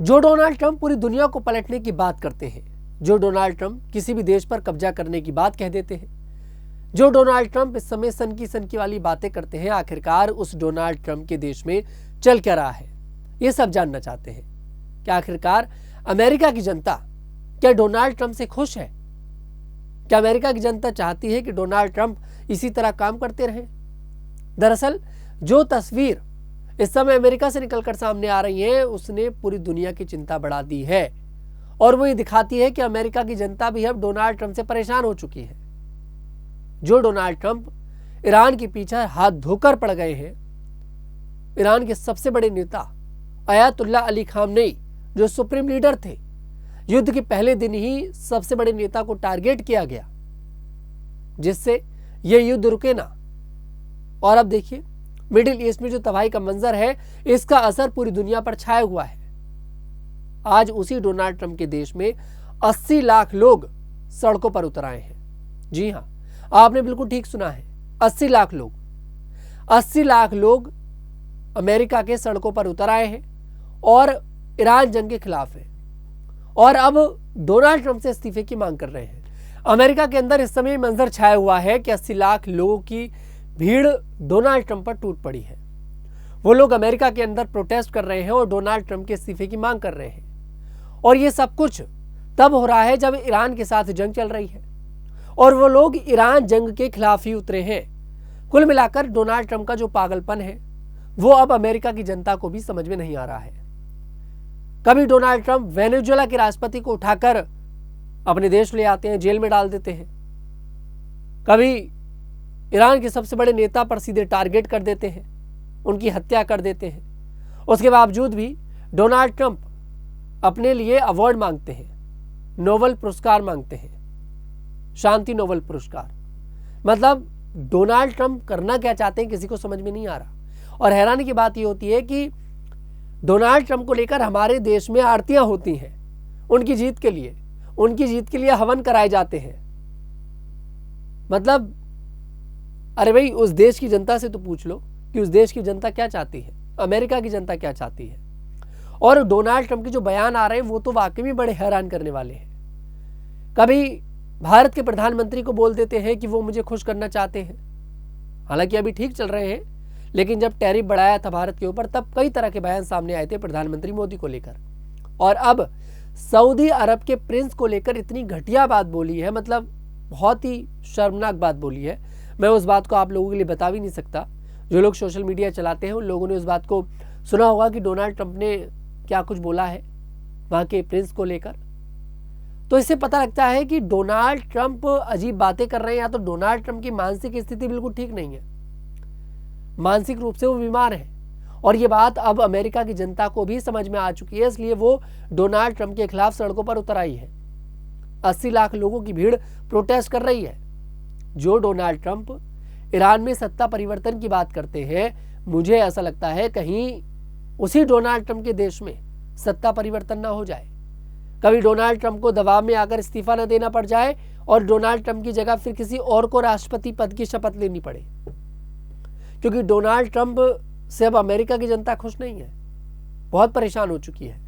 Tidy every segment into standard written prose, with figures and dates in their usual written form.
जो Donald Trump पूरी दुनिया को पलटने की बात करते हैं, जो डोनाल्ड ट्रंप किसी भी देश पर कब्जा करने की बात कह देते हैं, जो डोनाल्ड ट्रंप इस समय सनकी वाली बातें करते हैं, आखिरकार उस डोनाल्ड ट्रंप के देश में चल क्या रहा है, ये सब जानना चाहते हैं। क्या आखिरकार अमेरिका की जनता क्या डोनाल्ड ट्रंप से खुश है? क्या अमेरिका की जनता चाहती है कि डोनाल्ड ट्रंप इसी तरह काम करते रहें? दरअसल जो तस्वीर इस समय अमेरिका से निकलकर सामने आ रही है, उसने पूरी दुनिया की चिंता बढ़ा दी है और वो ये दिखाती है कि अमेरिका की जनता भी अब डोनाल्ड ट्रंप से परेशान हो चुकी है। जो डोनाल्ड ट्रंप ईरान के पीछे हाथ धोकर पड़ गए हैं, ईरान के सबसे बड़े नेता अयातुल्ला अली खामनेई जो सुप्रीम लीडर थे, युद्ध के पहले दिन ही सबसे बड़े नेता को टारगेट किया गया जिससे यह युद्ध रुके ना। और अब देखिए मिडिल ईस्ट में जो तबाही का मंजर है, इसका असर पूरी दुनिया पर छाया हुआ है। आज उसी डोनाल्ड ट्रंप के देश में 80 लाख लोग सड़कों पर उतर आए हैं। जी हां, आपने बिल्कुल ठीक सुना है, 80 लाख लोग। 80 लाख लोग अमेरिका के सड़कों पर उतर आए हैं और ईरान जंग के खिलाफ है और अब डोनाल्ड ट्रंप से इस्तीफे की मांग कर रहे हैं। अमेरिका के अंदर इस समय मंजर छाया हुआ है कि 80 लाख लोगों की भीड़ डोनाल्ड ट्रंप पर टूट पड़ी है। वो लोग अमेरिका के अंदर प्रोटेस्ट कर रहे हैं और डोनाल्ड ट्रंप के इस्तीफे की मांग कर रहे हैं। और ये सब कुछ तब हो रहा है जब ईरान के साथ जंग चल रही है और वो लोग ईरान जंग के खिलाफ ही उतरे हैं। कुल मिलाकर डोनाल्ड ट्रंप का जो पागलपन है वो अब अमेरिका की जनता को भी समझ में नहीं आ रहा है। कभी डोनाल्ड ट्रंप वेनेजुएला के राष्ट्रपति को उठाकर अपने देश ले आते हैं, जेल में डाल देते हैं। कभी ईरान के सबसे बड़े नेता पर सीधे टारगेट कर देते हैं, उनकी हत्या कर देते हैं। उसके बावजूद भी डोनाल्ड ट्रंप अपने लिए अवार्ड मांगते हैं, नोबेल पुरस्कार मांगते हैं, शांति नोबेल पुरस्कार। मतलब डोनाल्ड ट्रंप करना क्या चाहते हैं किसी को समझ में नहीं आ रहा। और हैरानी की बात यह होती है कि डोनाल्ड ट्रंप को लेकर हमारे देश में आरतियां होती हैं, उनकी जीत के लिए हवन कराए जाते हैं। मतलब अरे भाई, उस देश की जनता से तो पूछ लो कि उस देश की जनता क्या चाहती है, अमेरिका की जनता क्या चाहती है। और डोनाल्ड ट्रंप के जो बयान आ रहे हैं वो तो वाकई में बड़े हैरान करने वाले हैं। कभी भारत के प्रधानमंत्री को बोल देते हैं कि वो मुझे खुश करना चाहते हैं, हालांकि अभी ठीक चल रहे हैं, लेकिन जब टैरिफ बढ़ाया था भारत के ऊपर तब कई तरह के बयान सामने आए थे प्रधानमंत्री मोदी को लेकर। और अब सऊदी अरब के प्रिंस को लेकर इतनी घटिया बात बोली है, मतलब बहुत ही शर्मनाक बात बोली है। मैं उस बात को आप लोगों के लिए बता भी नहीं सकता। जो लोग सोशल मीडिया चलाते हैं उन लोगों ने उस बात को सुना होगा कि डोनाल्ड ट्रंप ने क्या कुछ बोला है वहां के प्रिंस को लेकर। तो इससे पता लगता है कि डोनाल्ड ट्रंप अजीब बातें कर रहे हैं, या तो डोनाल्ड ट्रंप की मानसिक स्थिति बिल्कुल ठीक नहीं है, मानसिक रूप से वो बीमार है। और ये बात अब अमेरिका की जनता को भी समझ में आ चुकी है, इसलिए वो डोनाल्ड ट्रंप के खिलाफ सड़कों पर उतर आई है। 80 लाख लोगों की भीड़ प्रोटेस्ट कर रही है। जो डोनाल्ड ट्रंप ईरान में सत्ता परिवर्तन की बात करते हैं, मुझे ऐसा लगता है कहीं उसी डोनाल्ड ट्रंप के देश में सत्ता परिवर्तन ना हो जाए, कभी डोनाल्ड ट्रंप को दबाव में आकर इस्तीफा न देना पड़ जाए और डोनाल्ड ट्रंप की जगह फिर किसी और को राष्ट्रपति पद की शपथ लेनी पड़े। क्योंकि डोनाल्ड ट्रंप से अब अमेरिका की जनता खुश नहीं है, बहुत परेशान हो चुकी है।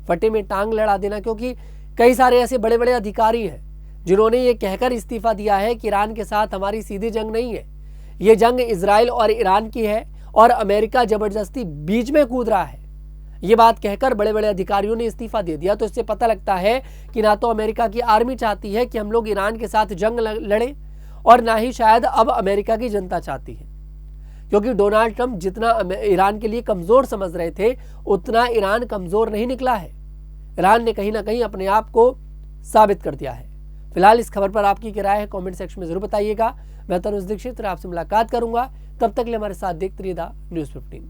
फटे में टांग लड़ा देना, क्योंकि कई सारे ऐसे बड़े बड़े अधिकारी हैं जिन्होंने ये कहकर इस्तीफा दिया है कि ईरान के साथ हमारी सीधी जंग नहीं है, ये जंग इजराइल और ईरान की है और अमेरिका जबरदस्ती बीच में कूद रहा है। ये बात कहकर बड़े बड़े अधिकारियों ने इस्तीफा दे दिया। तो इससे पता लगता है कि ना तो अमेरिका की आर्मी चाहती है कि हम लोग ईरान के साथ जंग लड़ें और ना ही शायद अब अमेरिका की जनता चाहती है। क्योंकि डोनाल्ड ट्रंप जितना ईरान के लिए कमजोर समझ रहे थे, उतना ईरान कमजोर नहीं निकला है। ईरान ने कहीं ना कहीं अपने आप को साबित कर दिया है। फिलहाल इस खबर पर आपकी क्या राय है, कमेंट सेक्शन में जरूर बताइएगा। मैं तनुज दीक्षित आपसे मुलाकात करूंगा, तब तक के लिए हमारे साथ देखते रहिए द न्यूज़ 15।